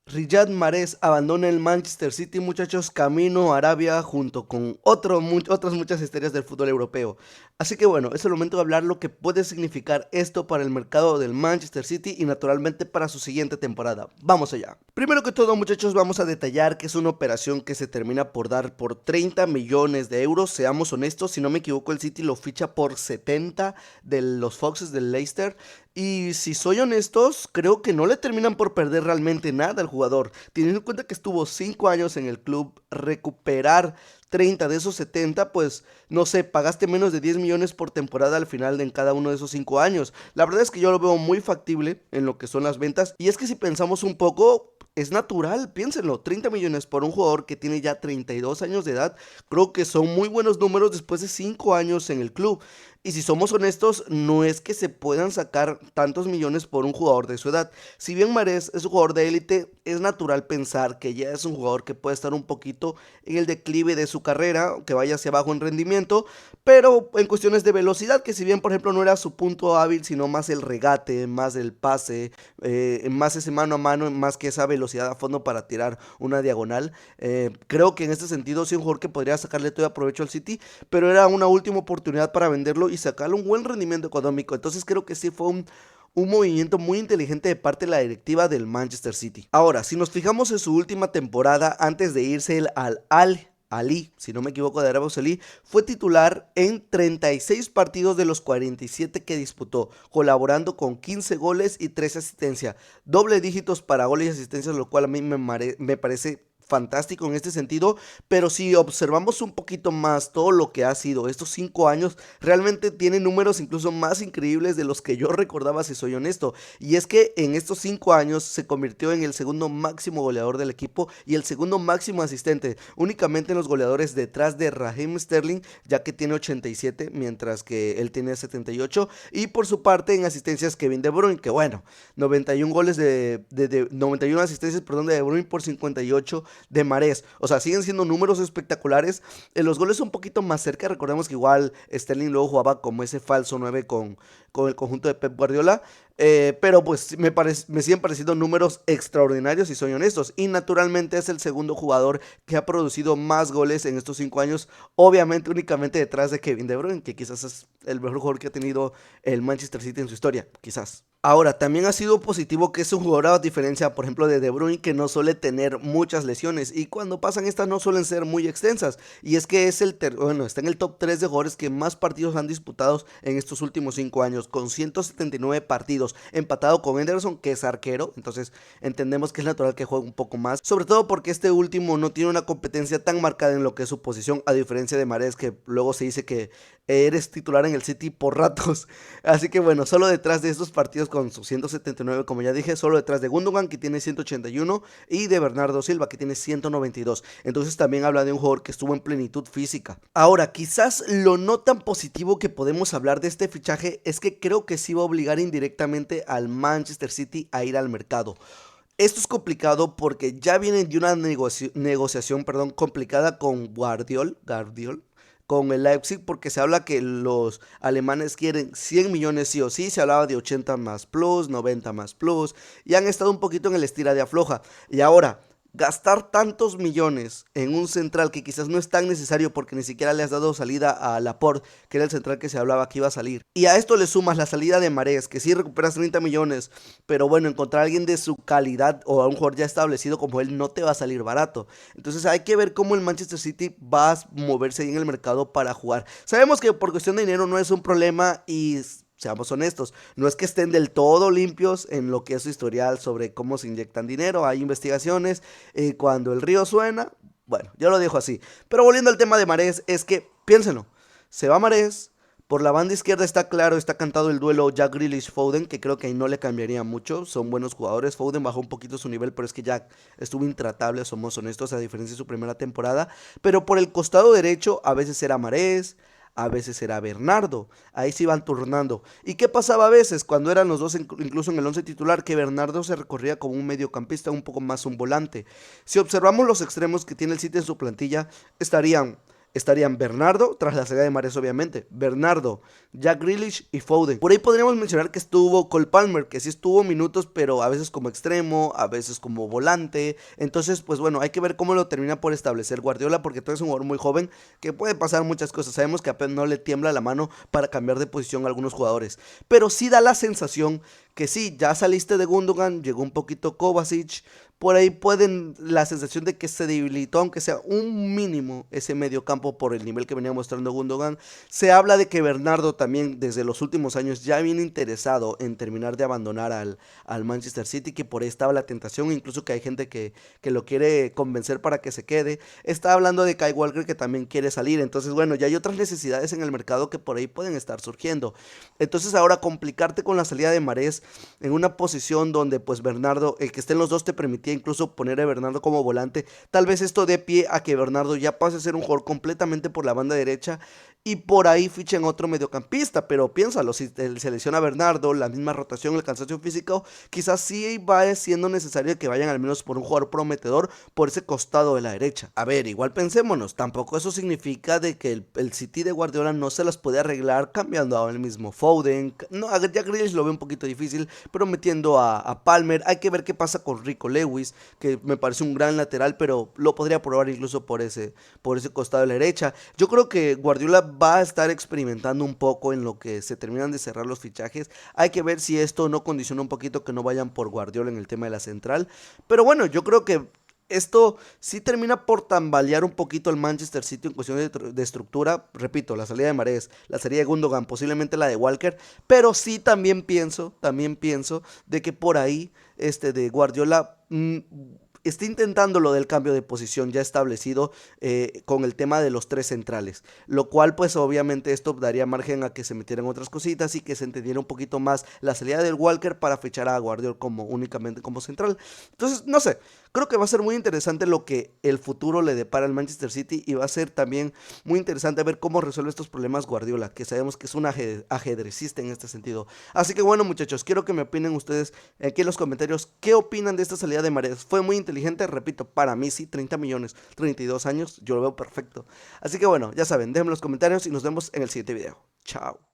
Riyad Mahrez abandona el Manchester City, muchachos, camino a Arabia junto con otras muchas estrellas del fútbol europeo. Así que bueno, es el momento de hablar lo que puede significar esto para el mercado del Manchester City y naturalmente para su siguiente temporada. Vamos allá. Primero que todo, muchachos, vamos a detallar que es una operación que se termina por dar por 30 millones de euros. Seamos honestos, si no me equivoco, el City lo ficha por 70 de los Foxes del Leicester. Y si soy honestos, creo que no le terminan por perder realmente nada al jugador. Teniendo en cuenta que estuvo 5 años en el club, recuperar 30 de esos 70, pues no sé, pagaste menos de 10 millones por temporada al final de en cada uno de esos 5 años. La verdad es que yo lo veo muy factible en lo que son las ventas. Y es que si pensamos un poco, es natural, piénsenlo, 30 millones por un jugador que tiene ya 32 años de edad, creo que son muy buenos números después de 5 años en el club. Y si somos honestos, no es que se puedan sacar tantos millones por un jugador de su edad. Si bien Mahrez es un jugador de élite, es natural pensar que ya es un jugador que puede estar un poquito en el declive de su carrera, que vaya hacia abajo en rendimiento, pero en cuestiones de velocidad, que si bien por ejemplo no era su punto hábil, sino más el regate, más el pase, más ese mano a mano, más que esa velocidad a fondo para tirar una diagonal. Creo que en este sentido sí es un jugador que podría sacarle todo provecho al City, pero era una última oportunidad para venderlo y sacarle un buen rendimiento económico. Entonces creo que sí fue un movimiento muy inteligente de parte de la directiva del Manchester City. Ahora, si nos fijamos en su última temporada, antes de irse al Ali, si no me equivoco, de Arabia Saudí, fue titular en 36 partidos de los 47 que disputó, colaborando con 15 goles y 3 asistencias, doble dígitos para goles y asistencias, lo cual a mí me parece fantástico en este sentido, pero si observamos un poquito más todo lo que ha sido estos 5 años, realmente tiene números incluso más increíbles de los que yo recordaba, si soy honesto. Y es que en estos 5 años se convirtió en el segundo máximo goleador del equipo y el segundo máximo asistente, únicamente en los goleadores detrás de Raheem Sterling, ya que tiene 87, mientras que él tiene 78, y por su parte en asistencias Kevin De Bruyne, que bueno, 91 goles 91 asistencias, perdón, de De Bruyne por 58 de Mahrez. O sea, siguen siendo números espectaculares. Los goles un poquito más cerca. Recordemos que igual Sterling luego jugaba como ese falso 9 con el conjunto de Pep Guardiola. Pero pues me siguen pareciendo números extraordinarios si soy honestos. Y naturalmente es el segundo jugador que ha producido más goles en estos 5 años. Obviamente únicamente detrás de Kevin De Bruyne, que quizás es el mejor jugador que ha tenido el Manchester City en su historia. Quizás. Ahora, también ha sido positivo que es un jugador a diferencia, por ejemplo, de Bruyne, que no suele tener muchas lesiones y cuando pasan estas no suelen ser muy extensas. Y es que es bueno, está en el top 3 de jugadores que más partidos han disputado en estos últimos 5 años, con 179 partidos, empatado con Henderson, que es arquero, entonces entendemos que es natural que juegue un poco más, sobre todo porque este último no tiene una competencia tan marcada en lo que es su posición, a diferencia de Mahrez, que luego se dice que eres titular en el City por ratos. Así que bueno, solo detrás de estos partidos con sus 179, como ya dije, solo detrás de Gundogan, que tiene 181, y de Bernardo Silva, que tiene 192. Entonces también habla de un jugador que estuvo en plenitud física. Ahora, quizás lo no tan positivo que podemos hablar de este fichaje es que creo que sí va a obligar indirectamente al Manchester City a ir al mercado. Esto es complicado porque ya vienen de una negociación, perdón, complicada con Guardiol, con el Leipzig, porque se habla que los alemanes quieren 100 millones sí o sí, se hablaba de 80 más plus, 90 más plus, y han estado un poquito en el estira de afloja. Y ahora, gastar tantos millones en un central que quizás no es tan necesario porque ni siquiera le has dado salida a Laporte, que era el central que se hablaba que iba a salir. Y a esto le sumas la salida de Mahrez, que sí recuperas 30 millones, pero bueno, encontrar a alguien de su calidad o a un jugador ya establecido como él no te va a salir barato. Entonces hay que ver cómo el Manchester City va a moverse ahí en el mercado para jugar. Sabemos que por cuestión de dinero no es un problema y seamos honestos, no es que estén del todo limpios en lo que es su historial sobre cómo se inyectan dinero, hay investigaciones, cuando el río suena, bueno, yo lo dejo así. Pero volviendo al tema de Mahrez, es que, piénsenlo, se va Mahrez, por la banda izquierda está claro, está cantado el duelo Jack Grealish-Foden, que creo que ahí no le cambiaría mucho, son buenos jugadores, Foden bajó un poquito su nivel, pero es que Jack estuvo intratable, somos honestos, a diferencia de su primera temporada, pero por el costado derecho a veces era Mahrez, a veces era Bernardo, ahí se iban turnando. ¿Y qué pasaba a veces cuando eran los dos incluso en el once titular? Que Bernardo se recorría como un mediocampista, un poco más un volante. Si observamos los extremos que tiene el City en su plantilla, estarían estarían Bernardo, tras la salida de Mahrez obviamente, Bernardo, Jack Grealish y Foden. Por ahí podríamos mencionar que estuvo Cole Palmer, que sí estuvo minutos, pero a veces como extremo, a veces como volante. Entonces, pues bueno, hay que ver cómo lo termina por establecer Guardiola, porque tú eres un jugador muy joven que puede pasar muchas cosas. Sabemos que apenas no le tiembla la mano para cambiar de posición a algunos jugadores, pero sí da la sensación que sí, ya saliste de Gundogan, llegó un poquito Kovacic, por ahí pueden la sensación de que se debilitó, aunque sea un mínimo, ese mediocampo por el nivel que venía mostrando Gundogan. Se habla de que Bernardo también desde los últimos años ya viene interesado en terminar de abandonar al Manchester City, que por ahí estaba la tentación, incluso que hay gente que lo quiere convencer para que se quede. Está hablando de Kyle Walker que también quiere salir, entonces bueno, ya hay otras necesidades en el mercado que por ahí pueden estar surgiendo. Entonces ahora complicarte con la salida de Mahrez en una posición donde pues Bernardo, el que estén los dos te permitía incluso poner a Bernardo como volante, tal vez esto dé pie a que Bernardo ya pase a ser un jugador completamente por la banda derecha y por ahí fichen otro mediocampista, pero piénsalo, si se lesiona a Bernardo, la misma rotación, el cansancio físico, quizás sí va siendo necesario que vayan al menos por un jugador prometedor por ese costado de la derecha. A ver, igual pensémonos, tampoco eso significa de que el City de Guardiola no se las puede arreglar cambiando a el mismo Foden, no, a Jack Grealish lo veo un poquito difícil, pero metiendo a Palmer, hay que ver qué pasa con Rico Lewis, que me parece un gran lateral, pero lo podría probar incluso por ese costado de la derecha. Yo creo que Guardiola va a estar experimentando un poco en lo que se terminan de cerrar los fichajes. Hay que ver si esto no condiciona un poquito que no vayan por Guardiola en el tema de la central. Pero bueno, yo creo que esto sí termina por tambalear un poquito el Manchester City en cuestión de estructura. Repito, la salida de Mahrez, la salida de Gundogan, posiblemente la de Walker. Pero sí también pienso de que por ahí de Guardiola está intentando lo del cambio de posición ya establecido con el tema de los tres centrales, lo cual pues obviamente esto daría margen a que se metieran otras cositas y que se entendiera un poquito más la salida del Walker para fichar a Guardiola como únicamente como central. Entonces, no sé, creo que va a ser muy interesante lo que el futuro le depara al Manchester City y va a ser también muy interesante ver cómo resuelve estos problemas Guardiola, que sabemos que es un ajedrecista en este sentido. Así que bueno muchachos, quiero que me opinen ustedes aquí en los comentarios qué opinan de esta salida de Mahrez. Fue muy inteligente, repito, para mí sí, 30 millones, 32 años, yo lo veo perfecto. Así que bueno, ya saben, déjenme en los comentarios y nos vemos en el siguiente video. Chao.